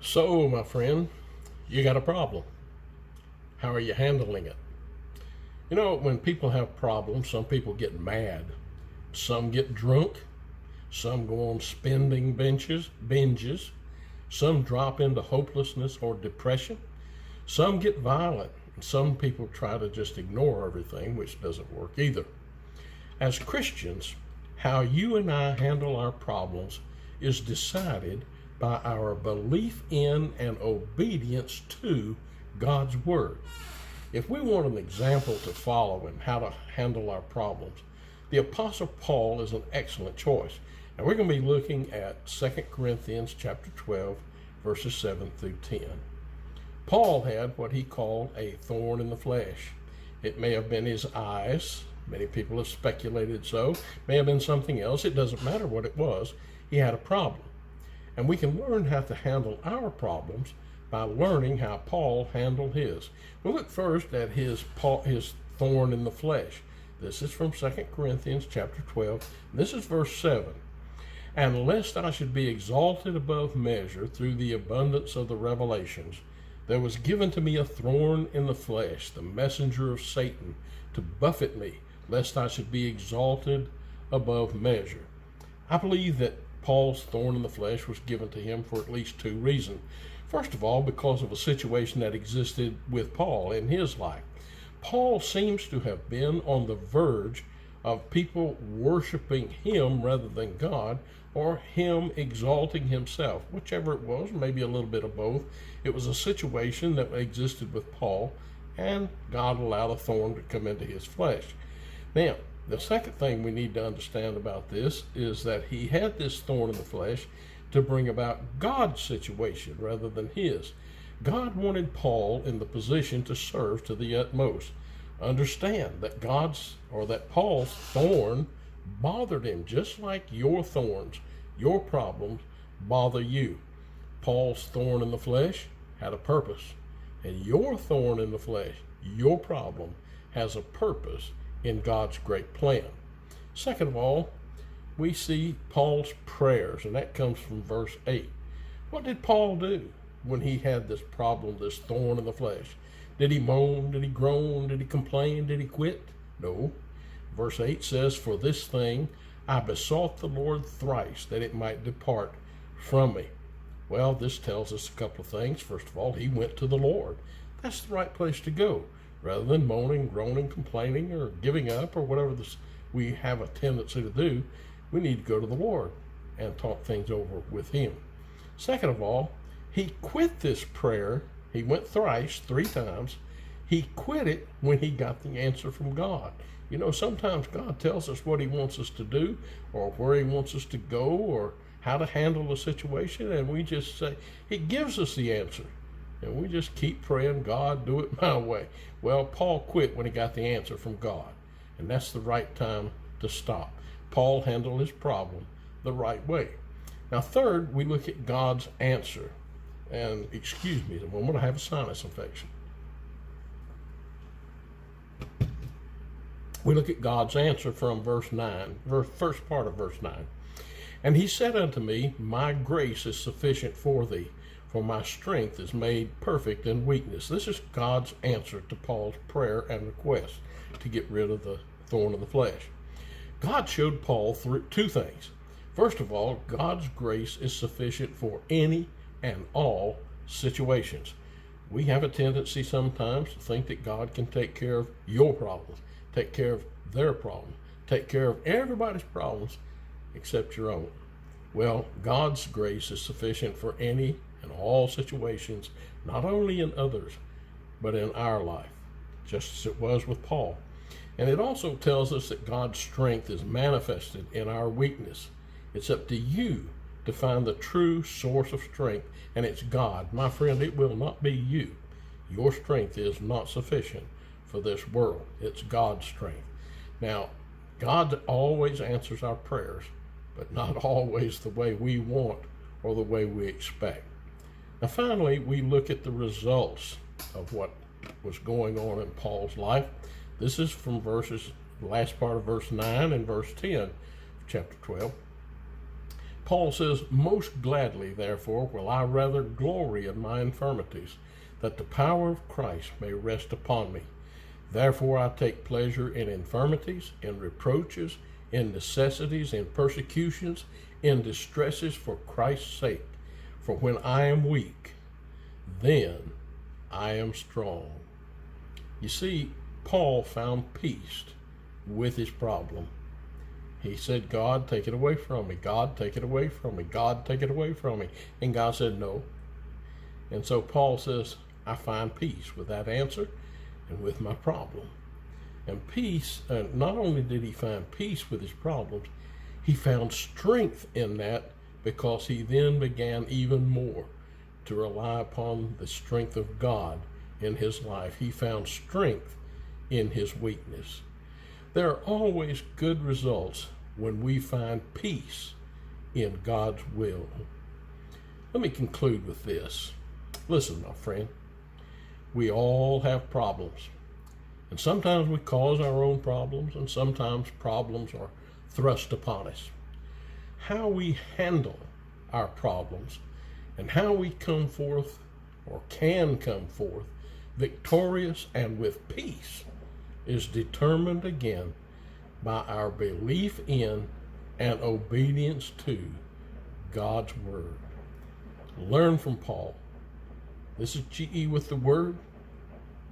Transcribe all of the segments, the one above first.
So, my friend, you got a problem. How are you handling it? You know, when people have problems, some people get mad, some get drunk, some go on spending binges, some drop into hopelessness or depression, some get violent, and some people try to just ignore everything, which doesn't work either. As Christians, how you and I handle our problems is decided by our belief in and obedience to God's Word. If we want an example to follow in how to handle our problems, the Apostle Paul is an excellent choice. And we're going to be looking at 2 Corinthians chapter 12, verses 7 through 10. Paul had what he called a thorn in the flesh. It may have been his eyes. Many people have speculated so. It may have been something else. It doesn't matter what it was. He had a problem. And we can learn how to handle our problems by learning how Paul handled his. We'll look first at his thorn in the flesh. This is from 2 Corinthians chapter 12. This is verse 7. And lest I should be exalted above measure through the abundance of the revelations, there was given to me a thorn in the flesh, the messenger of Satan, to buffet me, lest I should be exalted above measure. I believe that Paul's thorn in the flesh was given to him for at least two reasons. First of all, because of a situation that existed with Paul in his life. Paul seems to have been on the verge of people worshiping him rather than God, or him exalting himself, whichever it was, maybe a little bit of both. It was a situation that existed with Paul, and God allowed a thorn to come into his flesh. Now, the second thing we need to understand about this is that he had this thorn in the flesh to bring about God's situation rather than his. God wanted Paul in the position to serve to the utmost. Understand that Paul's thorn bothered him just like your thorns, your problems bother you. Paul's thorn in the flesh had a purpose, and your thorn in the flesh, your problem, has a purpose in God's great plan. Second of all, we see Paul's prayers, and that comes from verse 8. What did Paul do when he had this problem, this thorn in the flesh? Did he moan? Did he groan? Did he complain? Did he quit? No. Verse 8 says, For this thing I besought the Lord thrice, that it might depart from me. Well, this tells us a couple of things. First of all, he went to the Lord. That's the right place to go. Rather than moaning, groaning, complaining, or giving up, or whatever we have a tendency to do, we need to go to the Lord and talk things over with him. Second of all, he quit this prayer. He went thrice, 3 times. He quit it when he got the answer from God. You know, sometimes God tells us what he wants us to do, or where he wants us to go, or how to handle the situation, and we just say, he gives us the answer. And we just keep praying, God, do it my way. Well, Paul quit when he got the answer from God. And that's the right time to stop. Paul handled his problem the right way. Now, third, we look at God's answer. And excuse me, I'm going to have a sinus infection. We look at God's answer from verse 9, first part of verse 9. And he said unto me, My grace is sufficient for thee, for my strength is made perfect in weakness. This is God's answer to Paul's prayer and request to get rid of the thorn of the flesh. God showed Paul through 2 things. First of all, God's grace is sufficient for any and all situations. We have a tendency sometimes to think that God can take care of your problems, take care of their problems, take care of everybody's problems except your own. Well, God's grace is sufficient for any and all situations, not only in others, but in our life, just as it was with Paul. And it also tells us that God's strength is manifested in our weakness. It's up to you to find the true source of strength, and it's God. My friend, it will not be you. Your strength is not sufficient for this world. It's God's strength. Now, God always answers our prayers, but not always the way we want or the way we expect. Now, finally, we look at the results of what was going on in Paul's life. This is from the last part of verse 9 and verse 10 of chapter 12. Paul says, most gladly, therefore, will I rather glory in my infirmities, that the power of Christ may rest upon me. Therefore I take pleasure in infirmities, in reproaches, in necessities, in persecutions, in distresses for Christ's sake. For when I am weak, then I am strong. You see, Paul found peace with his problem. He said, God, take it away from me. God, take it away from me. God, take it away from me. And God said, no. And so Paul says, I find peace with that answer and with my problem. And peace, not only did he find peace with his problems, he found strength in that, because he then began even more to rely upon the strength of God in his life. He found strength in his weakness. There are always good results when we find peace in God's will. Let me conclude with this. Listen, my friend, we all have problems. And sometimes we cause our own problems, and sometimes problems are thrust upon us. How we handle our problems and how we come forth, or can come forth, victorious and with peace is determined again by our belief in and obedience to God's Word. Learn from Paul. This is GE with the Word.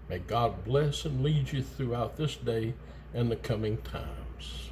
May God bless and lead you throughout this day and the coming times.